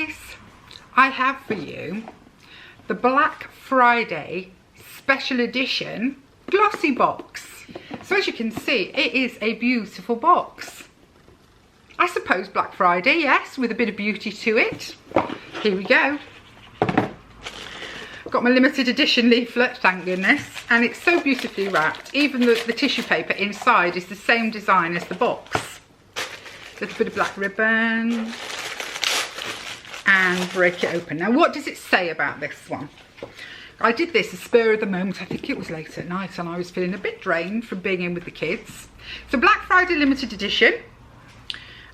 guys, I have for you the Black Friday special edition Glossy box. So as you can see, it is a beautiful box. I suppose Black Friday, yes, with a bit of beauty to it. Here we go. Got my limited edition leaflet, thank goodness, and it's so beautifully wrapped. Even the tissue paper inside is the same design as the box. Little bit of black ribbon, and break it open. Now, what does it say about this one? I did this a spur of the moment. I think it was late at night and I was feeling a bit drained from being in with the kids. So Black Friday limited edition.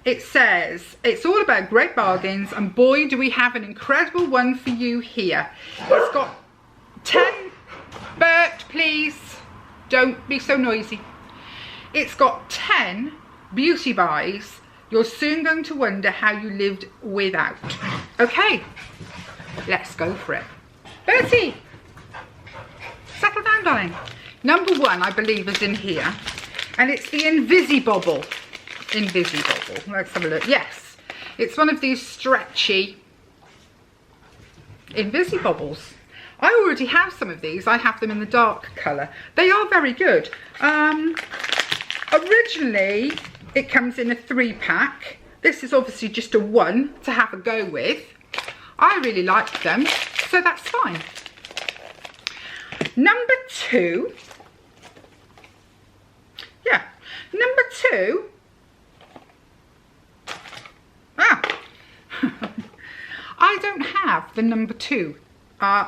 It says, it's all about great bargains, and boy do we have an incredible one for you here. It's got 10, Bert please, don't be so noisy. It's got 10 beauty buys you're soon going to wonder how you lived without. Okay, let's go for it. Bertie, settle down, darling. Number one, I believe, is in here, and it's the Invisibobble. Invisibobble. Let's have a look. Yes, it's one of these stretchy Invisibobbles. I already have some of these. I have them in the dark colour. They are very good. Originally, it comes in a 3-pack. This is obviously just a 1 to have a go with. I really like them, so that's fine. Number 2. Yeah, number 2. I don't have the number 2.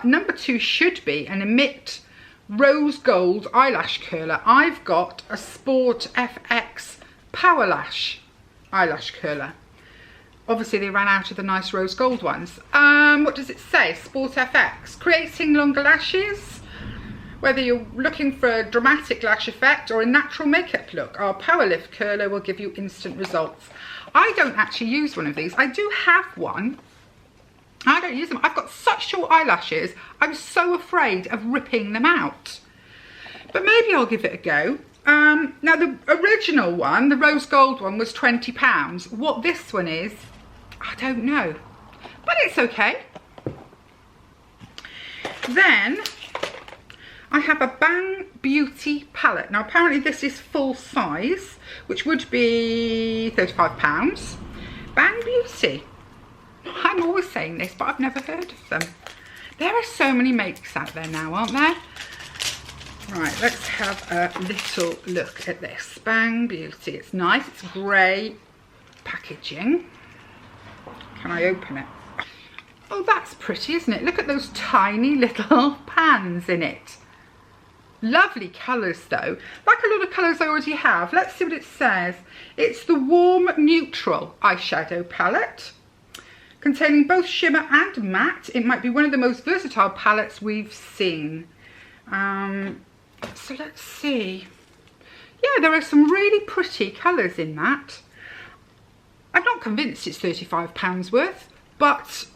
Number 2 should be an Emit Rose Gold Eyelash Curler. I've got a Sport FX Power Lash Eyelash Curler. Obviously they ran out of the nice rose gold ones. What does it say? Sport FX. Creating longer lashes. Whether you're looking for a dramatic lash effect or a natural makeup look, our Power Lift Curler will give you instant results. I don't actually use one of these. I do have one. I don't use them. I've got such short eyelashes, I'm so afraid of ripping them out. But maybe I'll give it a go. Now the original one, the rose gold one, was £20. What this one is, I don't know. But it's okay. Then I have a Bang Beauty palette. Now apparently this is full size, which would be £35. Bang Beauty. I'm always saying this, but I've never heard of them. There are so many makes out there now, aren't there? Right, let's have a little look at this. Bang Beauty. It's nice, it's grey packaging. Can I open it? Oh, that's pretty, isn't it? Look at those tiny little pans in it. Lovely colours though. Like a lot of colours I already have. Let's see what it says. It's the Warm Neutral eyeshadow palette, containing both shimmer and matte. It might be one of the most versatile palettes we've seen. So let's see. Yeah, there are some really pretty colours in that. I'm not convinced it's £35 worth, but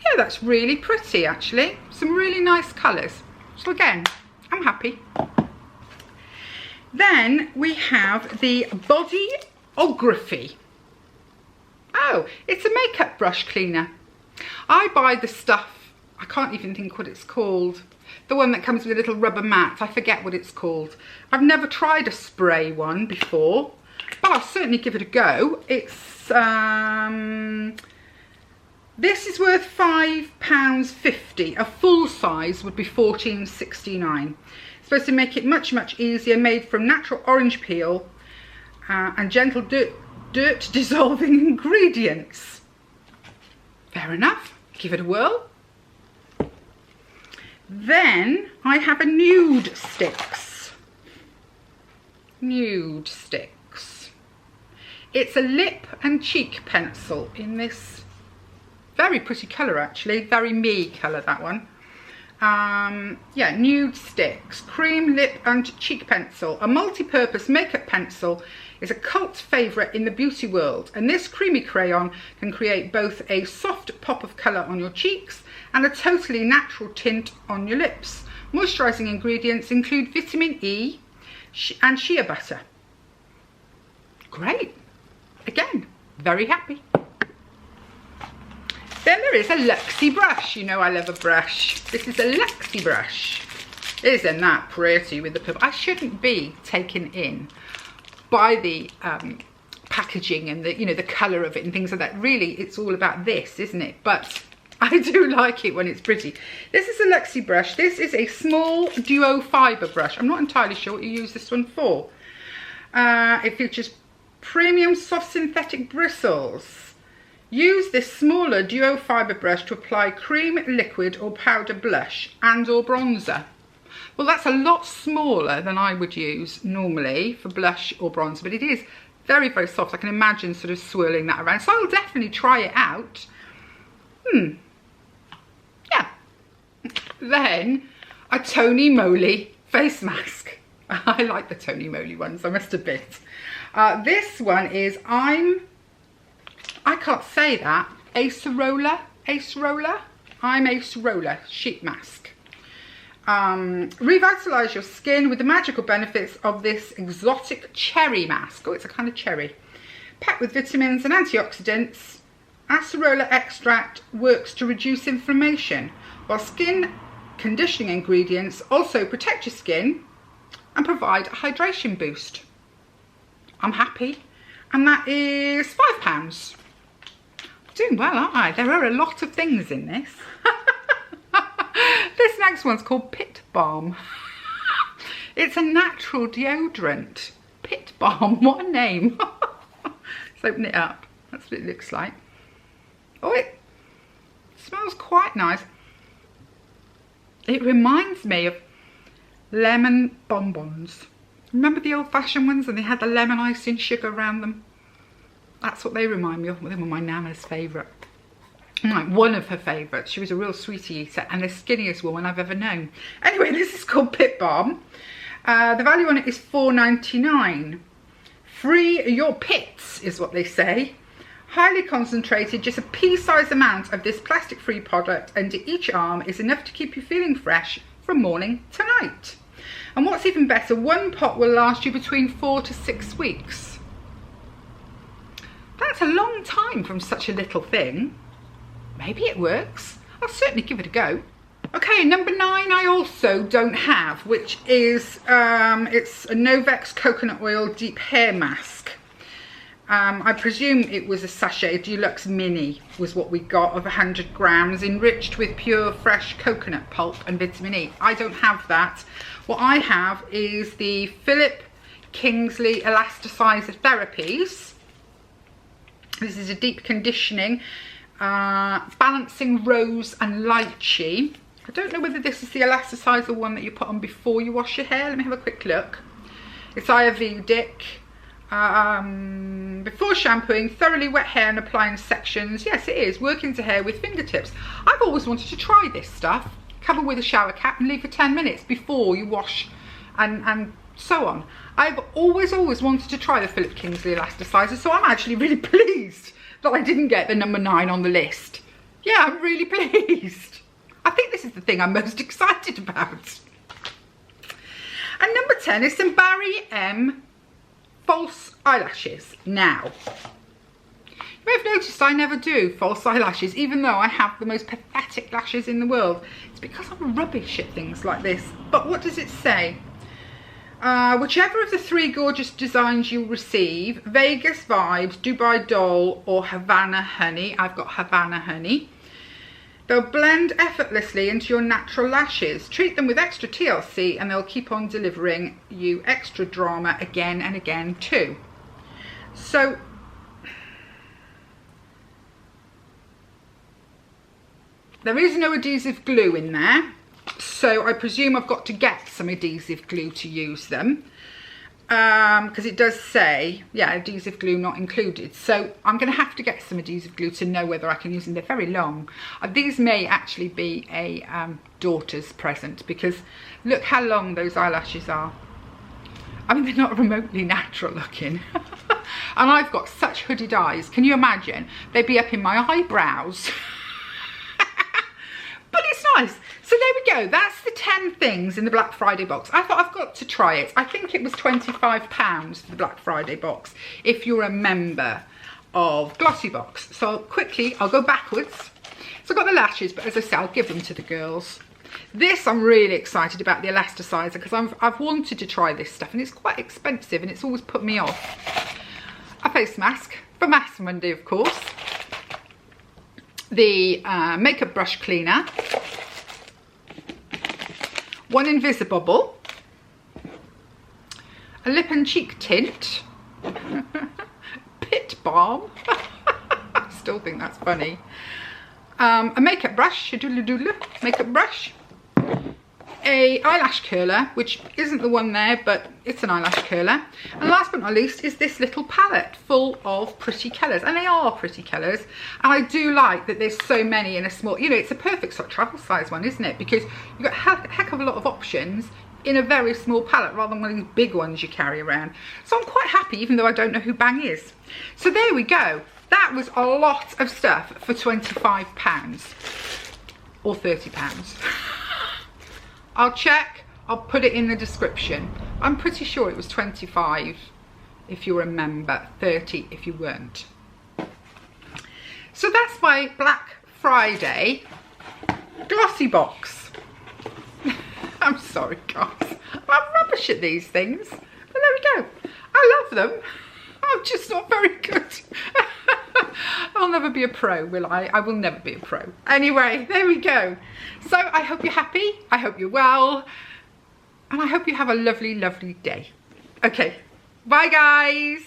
yeah, that's really pretty actually. Some really nice colours. So again, I'm happy. Then we have the Bodyography. Oh, it's a makeup brush cleaner. I buy the stuff, I can't even think what it's called. The one that comes with a little rubber mat, I forget what it's called. I've never tried a spray one before, but I'll certainly give it a go. It's, this is worth £5.50. A full size would be £14.69. It's supposed to make it much, much easier, made from natural orange peel and gentle dirt dissolving ingredients. Fair enough, give it a whirl. Then I have a Nude Sticks. Nude Sticks. It's a lip and cheek pencil in this very pretty colour actually, very me colour, that one. Yeah, Nude Sticks, cream lip and cheek pencil. A multi-purpose makeup pencil is a cult favourite in the beauty world, and this creamy crayon can create both a soft pop of colour on your cheeks and a totally natural tint on your lips. Moisturising ingredients include vitamin E and shea butter. Great. Again, very happy. Then there is a Luxie brush. You know I love a brush. This is a Luxie brush. Isn't that pretty with the purple? I shouldn't be taken in by the packaging and the, you know, the colour of it and things like that. Really, it's all about this, isn't it? But I do like it when it's pretty. This is a Luxie brush. This is a small duo fibre brush. I'm not entirely sure what you use this one for. It features premium soft synthetic bristles. Use this smaller duo fibre brush to apply cream, liquid or powder blush and or bronzer. Well, that's a lot smaller than I would use normally for blush or bronzer, but it is very, very soft. I can imagine sort of swirling that around. So I'll definitely try it out. Yeah. Then a Tony Moly face mask. I like the Tony Moly ones, I must admit. This one is I can't say that. Acerola. I'm Acerola sheet mask. Revitalise your skin with the magical benefits of this exotic cherry mask. Oh, it's a kind of cherry. Packed with vitamins and antioxidants, acerola extract works to reduce inflammation, while skin conditioning ingredients also protect your skin and provide a hydration boost. I'm happy. And that is £5. Doing well, aren't I? There are a lot of things in this. This next one's called Pit Balm. It's a natural deodorant. Pit Balm, what a name. Let's open it up. That's what it looks like. Oh, it smells quite nice. It reminds me of lemon bonbons. Remember the old-fashioned ones and they had the lemon icing sugar around them? That's what they remind me of. They were my Nana's favourite. Like one of her favourites. She was a real sweetie eater and the skinniest woman I've ever known. Anyway, this is called Pit Balm. The value on it is £4.99. Free your pits is what they say. Highly concentrated, just a pea-sized amount of this plastic-free product under each arm is enough to keep you feeling fresh from morning to night. And what's even better, one pot will last you between 4 to 6 weeks. That's a long time from such a little thing. Maybe it works. I'll certainly give it a go. Okay, number 9 I also don't have, which is, it's a Novex Coconut Oil Deep Hair Mask. I presume it was a sachet, Deluxe Mini was what we got, of 100 grams, enriched with pure fresh coconut pulp and vitamin E. I don't have that. What I have is the Philip Kingsley Elasticizer Therapies. This is a deep conditioning, balancing rose and lychee. I don't know whether this is the elasticizer one that you put on before you wash your hair. Let me have a quick look. It's Ayurvedic. Before shampooing, thoroughly wet hair and apply in sections. Yes, it is. Work into hair with fingertips. I've always wanted to try this stuff. Cover with a shower cap and leave for 10 minutes before you wash and so on. I've always wanted to try the Philip Kingsley Elasticizer, so I'm actually really pleased that I didn't get the number 9 on the list. Yeah, I'm really pleased. I think this is the thing I'm most excited about. And number 10 is some Barry M false eyelashes. Now, you may have noticed I never do false eyelashes, even though I have the most pathetic lashes in the world. It's because I'm rubbish at things like this. But what does it say? Whichever of the 3 gorgeous designs you receive, Vegas Vibes, Dubai Doll or Havana Honey. I've got Havana Honey. They'll blend effortlessly into your natural lashes. Treat them with extra TLC and they'll keep on delivering you extra drama again and again too. So, there is no adhesive glue in there. So I presume I've got to get some adhesive glue to use them. Because it does say, yeah, adhesive glue not included. So I'm going to have to get some adhesive glue to know whether I can use them. They're very long. These may actually be a daughter's present, because look how long those eyelashes are. I mean, they're not remotely natural looking. And I've got such hooded eyes. Can you imagine? They'd be up in my eyebrows. But it's nice. So there we go. That's the 10 things in the Black Friday box. I thought I've got to try it. I think it was £25 for the Black Friday box if you're a member of Glossy box. So quickly, I'll go backwards. So I've got the lashes, but as I say, I'll give them to the girls. This I'm really excited about, the elasticizer, because I've wanted to try this stuff, and it's quite expensive and it's always put me off. A face mask for Mask Monday, of course. The makeup brush cleaner. One Invisibobble. A lip and cheek tint. Pit balm. I still think that's funny. A makeup brush, a doodle makeup brush. A eyelash curler, which isn't the one there, but it's an eyelash curler. And last but not least is this little palette full of pretty colours, and they are pretty colours. And I do like that there's so many in a small, you know, it's a perfect sort of travel size one, isn't it? Because you've got a heck of a lot of options in a very small palette rather than one of these big ones you carry around. So I'm quite happy, even though I don't know who Bang is. So there we go. That was a lot of stuff for £25 or £30. I'll check, I'll put it in the description. I'm pretty sure it was 25 if you remember, 30 if you weren't. So that's my Black Friday Glossy box. I'm sorry guys, I'm rubbish at these things, but there we go. I love them, I'm just not very good. I'll never be a pro, will I? I will never be a pro. Anyway, there we go. So I hope you're happy, I hope you're well, and I hope you have a lovely, lovely day. Okay, bye guys.